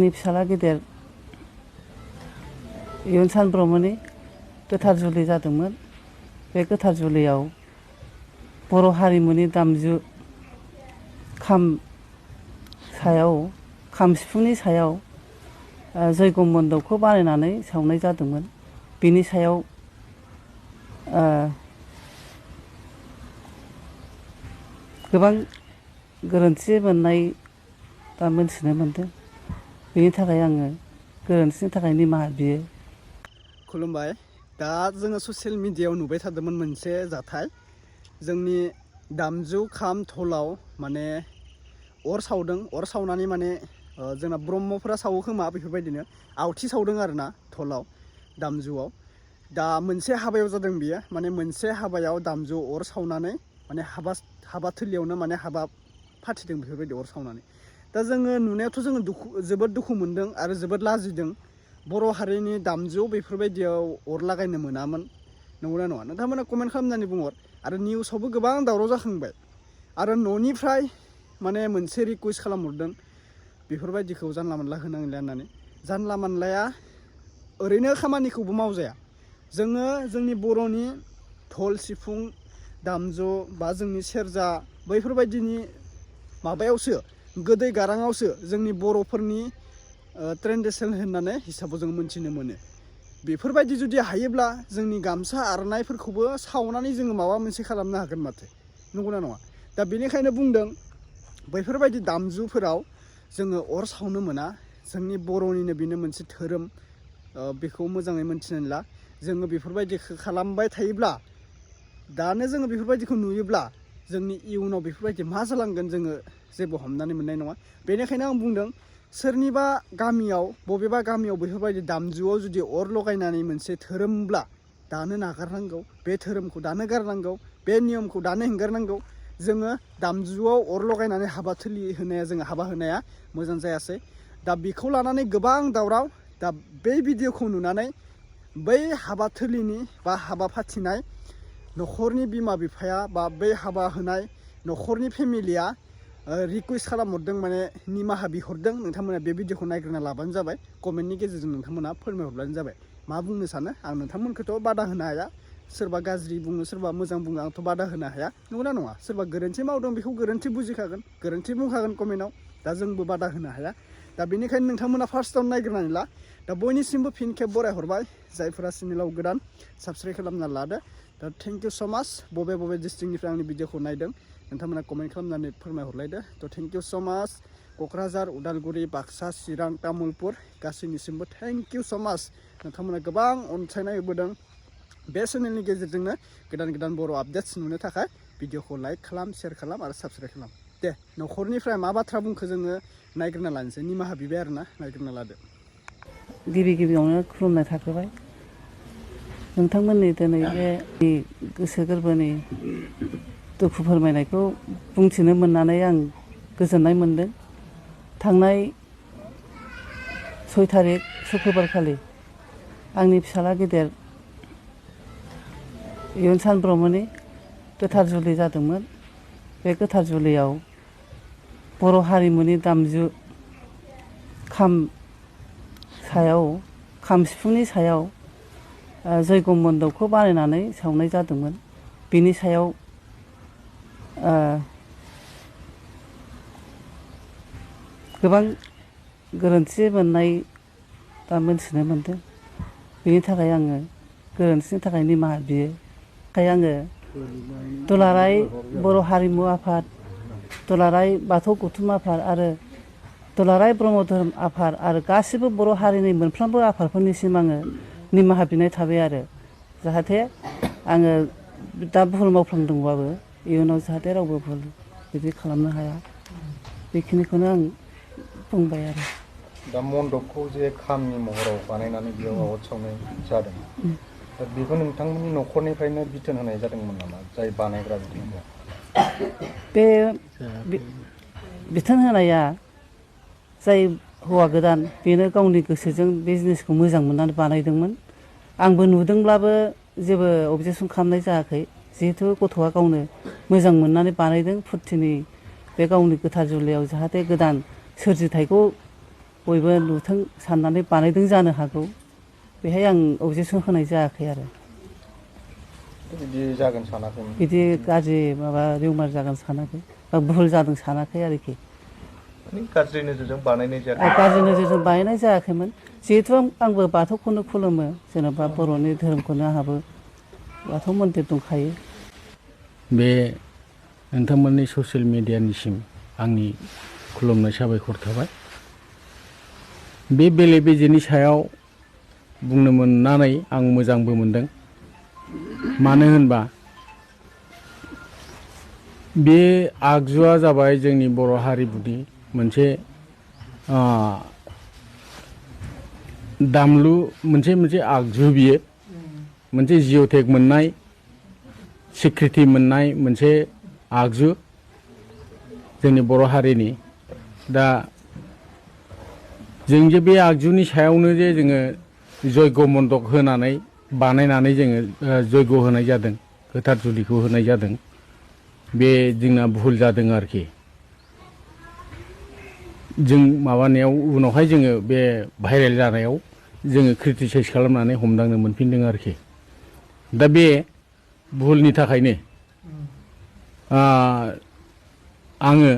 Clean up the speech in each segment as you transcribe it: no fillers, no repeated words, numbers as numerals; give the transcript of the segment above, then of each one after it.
आंनि फिसाला गेदेर इयुनसान ब्रह्मनि गोथार जुलि जादोंमोन। बे गोथार जुलियाव बर' हारिमुनि दामजु खाम सिफुंनि सायाव जयग मन्दपखौ बानायनानै सावनाय जादोंमोन। बिनि सायाव गोबां गोरोन्थि मोननाय दा मोनथिनो मोनदों। बेनि थाखाय आङो गोरोन्थिनि थाखाय निमाहा बियो। खुलुमबाय। दा जोङो ससियेल मिडियायाव नुबाय थादोंमोन मोनसे जाथाय। जोंनि दामजु खाम धलाव माने अर सावदों। अर सावनानै माने जोंना ब्रह्मफोरा सावो खोमा बेफोरबायदिनो आवथि सावदों आरोना धलाव दामजुआव। दा मोनसे हाबायाव जादों बियो, माने मोनसे हाबायाव दामजु अर सावनानै माने हाबा थिलियावनो माने हाबा फाथिदों बेफोरबायदि अर सावनानै। दा जोङो नुनायावथ' जोङो जोबोद दुखु मोनदों आरो जोबोद लाजिदों। बर' हारिनि दामजु बेफोरबायदियाव अर लागायनो मोनामोन, नंगौना नङा? नोंथांमोना कमेन्ट खालामनानै बुंहर। आरो निउसावबो गोबां दावराव जाखांबाय। आरो न'निफ्राय माने मोनसे रिकुवेस्ट खालामहरदों बेफोरबायदिखौ जानला मोनला होनांलिया होननानै। जानला मोनलाया ओरैनो खामानिखौबो मावजाया। जोङो जोंनि बर'नि धल सिफुं दामजु बा जोंनि सेरजा बैफोरबायदिनि माबायावसो गोदै गाराङावसो जोंनि बर'फोरनि ट्रेडिसन होननानै हिसाबाव जों मोनथिनो मोनो। बेफोरबायदि जुदि हायोब्ला जोंनि गामसा आर'नाइफोरखौबो सावनानै जोङो माबा मोनसे खालामनो हागोन माथो, नंगौना नङा? दा बेनिखायनो बुंदों बैफोरबायदि दामजुफोराव जोङो अर सावनो मोना। जोंनि बर'निनो बेनो मोनसे धोरोम, बेखौ मोजाङै मोनथिनानै ला। जोङो बेफोरबायदिखौ खालामबाय थायोब्ला, दानो जोङो बेफोरबायदिखौ नुयोब्ला जोंनि इयुनाव बेफोरबायदि मा जालांगोन जोङो जेबो हमनानै मोननाय नङा। बेनिखायनो आं बुंदों सोरनिबा गामियाव बबेबा गामियाव बेफोरबायदि दामजुआव जुदि अर लगायनानै मोनसे धोरोमब्ला दानो नागारनांगौ। बे धोरोमखौ दानो गारनांगौ। बे नियमखौ दानो हेंगारनांगौ। जोङो दामजुआव अर लगायनानै हाबा थिलि होनाया, जोङो हाबा होनाया मोजां जायासै। दा बेखौ लानानै गोबां दावराव। दा बै भिडिअखौ नुनानै बै हाबा थिलिनि बा हाबा फाथिनाय न'खरनि बिमा बिफाया बा बै हाबा होनाय न'खरनि फेमिलिया रिकुवेस्ट खालामहरदों, माने निमाहा बिहरदों। नोंथांमोना बे भिडिअखौ नायग्रोना लाबानो जाबाय। कमेन्टनि गेजेरजों नोंथांमोना फोरमायहरब्लानो जाबाय। मा बुंनो सानो? आं नोंथांमोनखौथ' बादा होनो हाया। सोरबा गाज्रि बुङो, सोरबा मोजां बुङो, आंथ' बादा होनो हाया, नंगौना नङा? सोरबा गोरोन्थि मावदों बेखौ गोरोन्थि बुजिखागोन, गोरोन्थि बुंखागोन कमेन्टआव। दा जोंबो बादा होनो हाया। दा बेनिखायनो नोंथांमोना फार्स्टआवनो नायग्रोनानै ला। दा बयनिसिमबो फिन खेब बरायहरबाय। जायफोरा चेनेलाव गोदान साबस्क्राइब खालामना लादो। दा थेंक इउ स' माच। बबे डिस्ट्रिक्टनिफ्राय आंनि भिडिअखौ नायदों नोंथांमोना कमेन्ट खालामनानै फोरमायहरलायदो। थ' थेंक इउ स' माच। क'क्राझार, उदालगुरि, बाक्सा, चिरां, तामुलपुर गासैनिसिमबो थेंक इउ स' माच। नोंथांमोना गोबां अनसायनाय होबोदों। बे चेनेलनि गेजेरजोंनो गोदान गोदान बर' आपडेट्स नुनो थाखाय भिडिअखौ लाइक खालाम, शेयार खालाम आरो साबस्क्राइब खालाम। दे, न'खरनिफ्राय मा बाथ्रा बुंखो जोङो नायग्रोना लानोसै। निमाहा बिबाय आरोना, नायग्रोना लादो। गिबियावनो खुलुमनाय थाग्रोबाय। नोंथांमोननि दिनै बे गोसो गोरबोनि दुखु फोरमायनायखौ बुंथिनो मोननानै आं गोजोननाय मोनदों। थांनाय 6 थारिख सुक्रुबारखालि आंनि फिसाला गेदेर इयुनसान ब्रह्मनि गोथार जुलि जादोंमोन। बे गोथार जुलियाव बर' हारिमुनि दामजु खाम सिफुंनि सायाव जयग मन्दपखौ बानायनानै सावनाय जादोंमोन। बिनि सायाव गोबां गोरोन्थि मोननाय दा मोनथिनो मोनदों। बेनि थाखाय आङो गोरोन्थिनि थाखाय निमाहा बियो। आङो दुलाराय बर' हारिमु आफाद, दुलाराय बाथौ गौथुम आफाद आरो दुलाराय ब्रह्म धोरोम आफाद आरो गासिबो बर' हारिनि मोनफ्रोमबो आफादफोरनिसिम आङो निमाहा बिनाय थाबाय आरो जाहाथे आङो दा भुल मावफ्लांदोंबाबो इयुनाव जाहाथे रावबो भुल बिदि खालामनो हाया, बेखिनिखौनो आं बुंबाय आरो। दा मन्दपखौ जे खामनि महराव बानायनानै बेयाव आवाथि सावनाय जादों, दा बेखौ नोंथांमोननि न'खरनिफ्रायनो बिथोन होनाय जादोंमोन नामा, जाय बानायग्रा बिथांमोना? बे बिथोन होनाया जाय हौवा गोदान बेनो गावनि गोसोजों बे जिनिसखौ मोजां मोननानै बानायदोंमोन। आंबो नुदोंब्लाबो जेबो अबजेक्सन खालामनाय जायाखै। जिहेथु गथ'आ गावनो मोजां मोननानै बानायदों। फुरथिनि बे गावनि गोथार जुलियाव जाहाथे गोदान सोरजिथायखौ बयबो नुथों साननानै बानायदों जानो हागौ बेहाय आं अबजेक्सन होनाय जायाखै आरो बिदि जागोन सानाखैमोन बिदि गाज्रि माबा रिउमार जागोन सानाखै बा भुल जादों सानाखै आरोखि माने गाज्रि नोजोरजों बानायनाय जादों गाज्रि नोजोरजों बानायनाय जायाखैमोन जिहेथु आंबो बाथौखौनो खुलुमो जेनेबा बर'नि धोरोमखौनो आंहाबो बाथौ मन्दिर दंखायो बे नोंथांमोननि ससियेल मिडियानिसिम आंनि खुलुमनाय साबायखर थाबाय बे बेले बेजेनि सायाव बुंनो मोननानै आं मोजांबो मोनदों मानो होनबा बे आगजुआ जाबाय जोंनि बर' हारिमुनि मोनसे दामलु मोनसे आगजु बियो मोनसे जिअ'टेक मोननाय सिक्रिटि मोननाय मोनसे आगजु जोंनि बर' हारिनि दा जों जे बे आगजुनि सायावनो जे जोङो जयग' मन्दक होनानै बानायनानै जोङो जयग' होनाय जादों गोथार जुलिखौ होनाय जादों बे जोंना भुल जादों आरोखि जों माबानायाव उनावहाय जोङो बे भाइरेल जानायाव जोङो क्रिटिसाइज खालामनानै हमदांनो मोनफिनदों आरोखि दा बे भुलनि थाखायनो आङो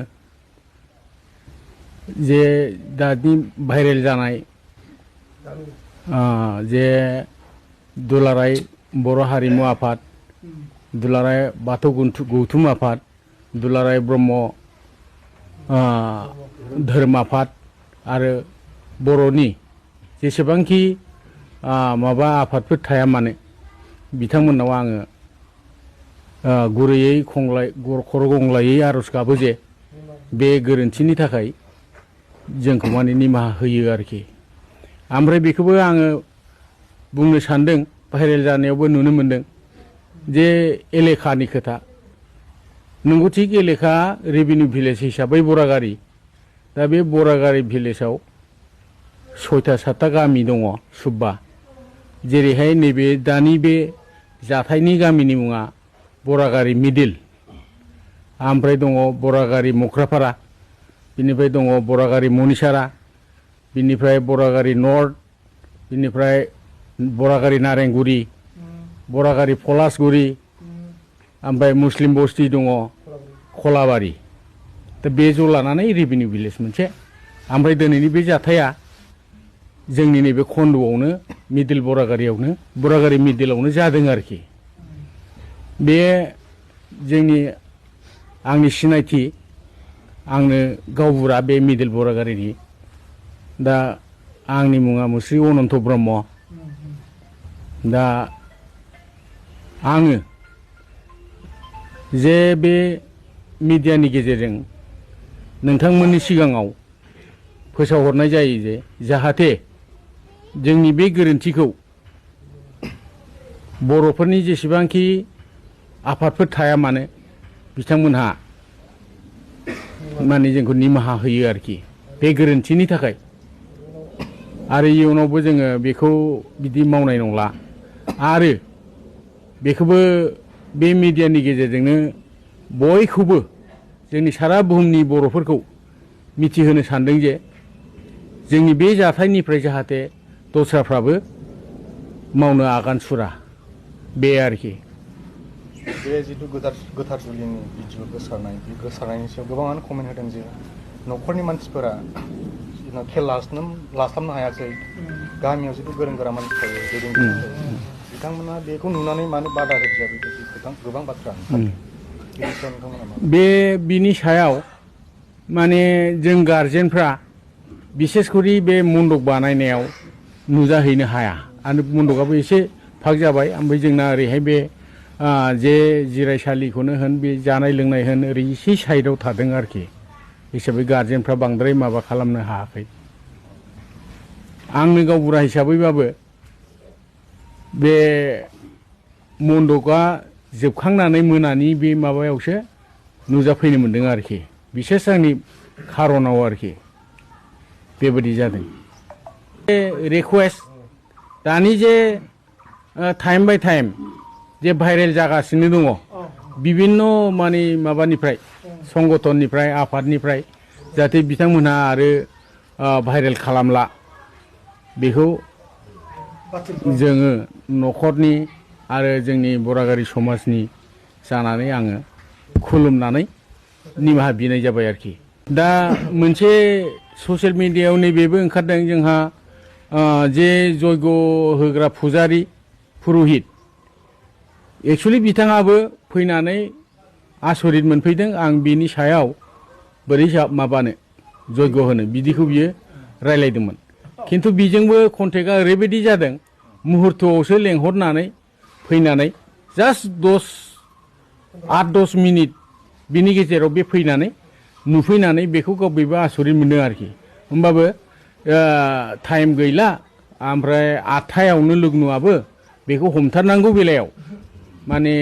जे दानि भाइरेल जानाय जे दुलाराय बर' हारिमु आफाद दुलाराय बाथौ गौथुम आफाद दुलाराय ब्रह्म धोरोम आफाद आरो बर'नि जेसेबांखि माबा आफादफोर थाया मानो बिथांमोननाव आङो गुरैयै खर' गंग्लायै आर'ज गाबो जे बे गोरोन्थिनि थाखाय जोंखौ माने निमाहा होयो आरोखि ओमफ्राय बेखौबो आङो बुंनो सानदों भाइरेल जानायावबो नुनो मोनदों जे एलेखानि खोथा नंगौ थिग एलेखा रेभिनिउ भिलेज हिसाबै बरागारि दा बे बरागारि भिलेजाव 6टा 7टा गामि दङ सुब्बा जेरैहाय नैबे दानि बे जाथायनि गामिनि मुङा बरागारि मिडिल ओमफ्राय दङ बरागारि मख्रापारा बिनिफ्राय दङ बरागारि मनिसारा बिनिफ्राय बरागारि नर्थ बिनिफ्राय बरागारि नारेंगुरि बरागारि पलासगुरि ओमफ्राय मुस्लिम बस्ति दङ खलाबारि दा बे ज' लानानै रेभिनिउ भिलेज मोनसे ओमफ्राय दिनैनि बे जाथाया जोंनि नैबे खन्द'आवनो मिडिल बरागारि मिडिलावनो जादों आरोखि बे जोंनि आंनि सिनायथि आंनो गावबुरा बे मिडिल बरागारिनि दा आंनि मुङा मुस्रि अनन्त ब्रह्म दा आङो जे बे मिडियानि गेजेरजों नोंथांमोननि सिगाङाव फोसावहरनाय जायो जे जाहाथे जोंनि बे गोरोन्थिखौ बर'फोरनि जेसेबांखि आफादफोर थाया मानो बिथांमोनहा माने जोंखौ निमाहा होयो आरोखि बे गोरोन्थिनि थाखाय आरो इयुनावबो जोङो बेखौ बिदि मावनाय नंला आरो बेखौबो बे मिडियानि गेजेरजोंनो बयखौबो जोंनि सारा बुहुमनि बर'फोरखौ मिथिहोनो सानदों जे जोंनि बे जाथायनिफ्राय जाहाथे दस्राफ्राबो मावनो आगान सुरा बे आरोखि बे जिथु गोथार जुलिनि भिडिअ गोसारनाय बे गोसारनायनि सायाव गोबाङानो कमेन्ट होदों जे न'खरनि मानसिफोरा खेल लास्लाबनो हायाखै गामियाव जिथु गोरों गोरा मानसि थायो दैदेनगिरि थायो बिथांमोना बेखौ नुनानै मानो बादा होदिया बेबायदि गोबां बाथ्रा बे बिनि सायाव माने जों गारजेनफ्रा बिसेसकरि बे मन्दप बानायनायाव नुजाहैनो हाया आरो मन्दपआबो एसे फाग जाबाय ओमफ्राय जोंना ओरैहाय बे जे जिरायसालिखौनो होन बे जानाय लोंनाय होन ओरै एसे साइडआव थादों आरोखि हिसाबै गारजेनफ्रा बांद्राय माबा खालामनो हायाखै आंनो गावबुरा हिसाबैबाबो बे मन्दपआ जोबखांनानै मोनानि बे माबायावसो नुजाफैनो मोन्दों आरोखि बिसेस आंनि खारनाव आरोखि बेबायदि जादों रिकुवेस्ट दानि जे टाइम बाय टाइम जे भाइरेल जागासिनो दङ बिभिन्न माने माबानिफ्राय संगठननिफ्राय आफादनिफ्राय जाहाथे बिथांमोनहा आरो भाइरेल खालामला बेखौ जोङो न'खरनि आरो जोंनि बरागारि समाजनि जानानै आङो खुलुमनानै निमाहा बिनाय जाबाय आरोखि दा मोनसे ससियेल मिडियायाव नैबेबो ओंखारदों जोंहा जे जयग होग्रा फुजारि पुरहित एक्सुवेलि बिथाङाबो फैनानै आसरित मोनफैदों आं बिनि सायाव बोरै माबानो जयग होनो बिदिखौ बियो रायलायदोंमोन खिन्थु बिजोंबो कन्टेक्टआ ओरैबायदि जादों मुहुर्तआवसो लेंहरनानै फैनानै जास्ट 8-10 मिनिट बिनि गेजेराव बे फैनानै नुफैनानै बेखौ गावबो आसरित मोनदों आरोखि होमबाबो टाइम गैला ओमफ्राय 8थायावनो लोगनुआबो बेखौ हमथारनांगौ बेलायाव माने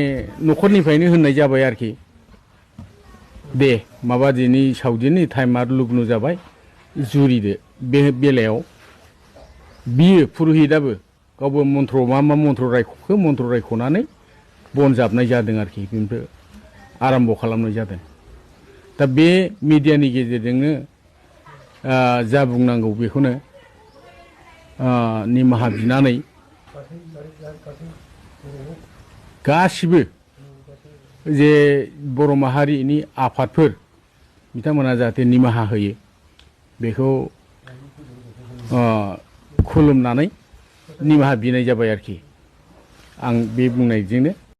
न'खरनिफ्रायनो होननाय जाबाय आरोखि दे माबा दिनै सावदिनि टाइमा लुगनु जाबाय जुरिदो बे बेलायाव बियो पुरहितआबो गावबो मन्त्र मा मन्त्र रायख'खो मन्त्र रायख'नानै बन जाबनाय जादों आरोखि बेनिफ्राय आराम्भ खालामनाय जादों दा बे मिडियानि गेजेरजोंनो जा बुंनांगौ बेखौनो निमाहा बिनानै गासिबो जे बर' माहारिनि आफादफोर बिथांमोना जाहाथे निमाहा होयो बेखौ खुलुमनानै निमाहा बिनाय जाबाय आरोखि आं बे बुंनायजोंनो